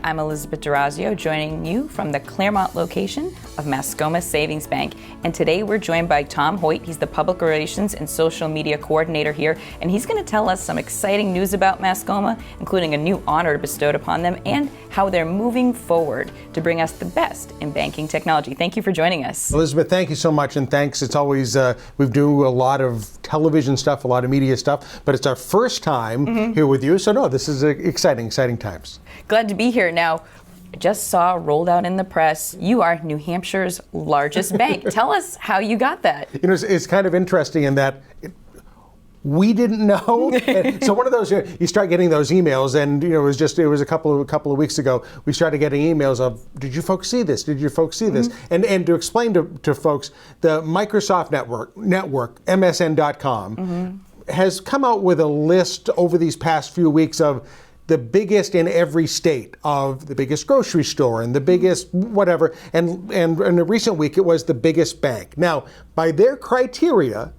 I'm Elizabeth D'Orazio, joining you from the Claremont location of Mascoma Savings Bank. And today we're joined by Tom Hoyt. He's the Public Relations and Social Media Coordinator here, and he's going to tell us some exciting news about Mascoma, including a new honor bestowed upon them and how they're moving forward to bring us the best in banking technology. Thank you for joining us. Elizabeth, thank you so much, and thanks. It's always, we do a lot of television stuff, a lot of media stuff, but it's our first time here with you, so no, this is exciting times. Glad to be here. Now, I just saw rolled out in the press, you are New Hampshire's largest bank. Tell us how you got that. You know, it's kind of interesting in that we didn't know. So one of those, you start getting those emails, and it was a couple of weeks ago, we started getting emails of, did you folks see this? Did you folks see this? And to explain to folks, the Microsoft network, MSN.com, has come out with a list over these past few weeks of the biggest in every state, of the biggest grocery store and the biggest whatever, and in a recent week it was the biggest bank. Now, by their criteria,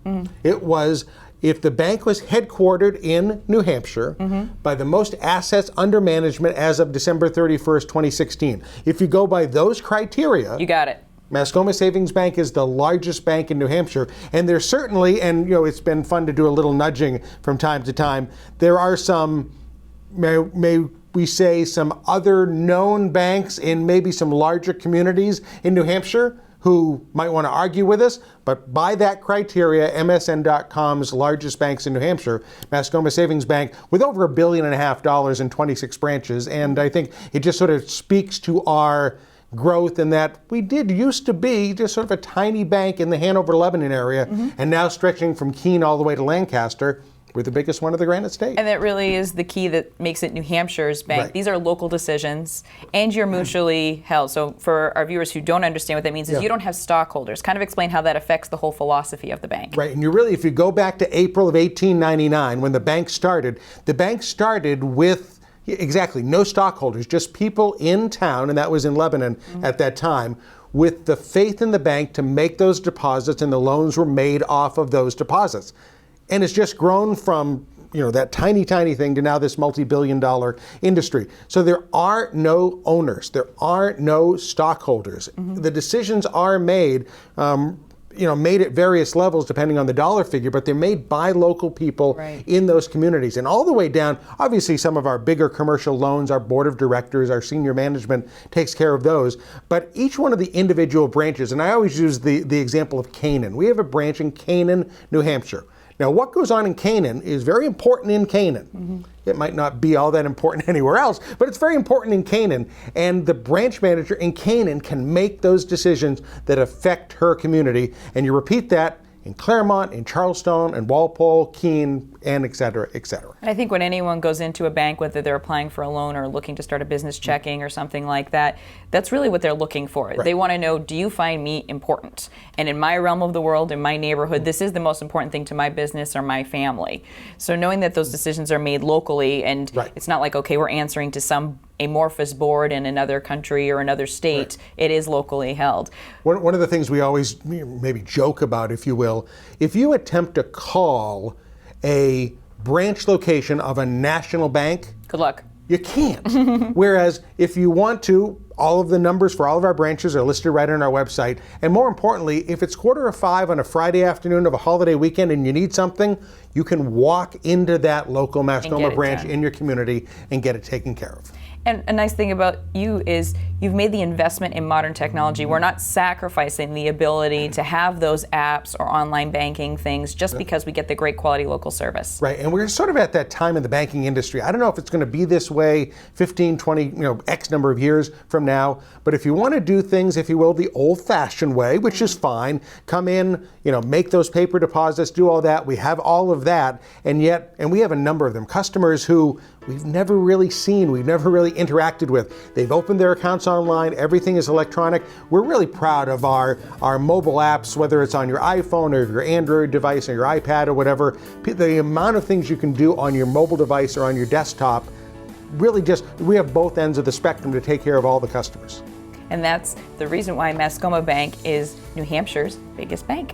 it was if the bank was headquartered in New Hampshire by the most assets under management as of December 31st, 2016. If you go by those criteria, you got it. Mascoma Savings Bank is the largest bank in New Hampshire, and there's certainly, and it's been fun to do a little nudging from time to time, there are some, may we say, some other known banks in maybe some larger communities in New Hampshire who might want to argue with us, but by that criteria, MSN.com's largest banks in New Hampshire, Mascoma Savings Bank, with over $1.5 billion in 26 branches, and I think it just sort of speaks to our growth in that we did used to be just sort of a tiny bank in the Hanover, Lebanon area, and now stretching from Keene all the way to Lancaster, we're the biggest one of the Granite State. And that really is the key that makes it New Hampshire's bank. Right. These are local decisions, and you're mutually held. So for our viewers who don't understand what that means, is you don't have stockholders. Kind of explain how that affects the whole philosophy of the bank. Right, and if you go back to April of 1899, when the bank started with exactly no stockholders, just people in town, and that was in Lebanon at that time, with the faith in the bank to make those deposits, and the loans were made off of those deposits. And it's just grown from that tiny thing to now this multi-billion-dollar industry. So there are no owners, there are no stockholders. The decisions are made, made at various levels depending on the dollar figure, but they're made by local people in those communities. And all the way down, obviously some of our bigger commercial loans, our board of directors, our senior management takes care of those. But each one of the individual branches, and I always use the example of Canaan. We have a branch in Canaan, New Hampshire. Now, what goes on in Canaan is very important in Canaan. It might not be all that important anywhere else, but it's very important in Canaan. And the branch manager in Canaan can make those decisions that affect her community. And you repeat that in Claremont, in Charlestown, in Walpole, Keene, and et cetera, et cetera. And I think when anyone goes into a bank, whether they're applying for a loan or looking to start a business checking or something like that, that's really what they're looking for. They want to know, do you find me important? And in my realm of the world, in my neighborhood, this is the most important thing to my business or my family. So knowing that those decisions are made locally, and it's not like, okay, we're answering to some amorphous board in another country or another state, it is locally held. One of the things we always maybe joke about, if you will, if you attempt to call a branch location of a national bank, good luck. You can't. Whereas if you want to, all of the numbers for all of our branches are listed right on our website. And more importantly, if it's 4:45 on a Friday afternoon of a holiday weekend and you need something, you can walk into that local Mascoma branch in your community and get it taken care of. And a nice thing about you is you've made the investment in modern technology. We're not sacrificing the ability to have those apps or online banking things just because we get the great quality local service. Right, and we're sort of at that time in the banking industry. I don't know if it's going to be this way 15, 20, X number of years from now, but if you want to do things, if you will, the old-fashioned way, which is fine, come in, make those paper deposits, do all that. We have all of that, and we have a number of them. Customers who we've never really seen, we've never really interacted with. They've opened their accounts online, everything is electronic. We're really proud of our mobile apps, whether it's on your iPhone or your Android device or your iPad or whatever. The amount of things you can do on your mobile device or on your desktop, really we have both ends of the spectrum to take care of all the customers. And that's the reason why Mascoma Bank is New Hampshire's biggest bank.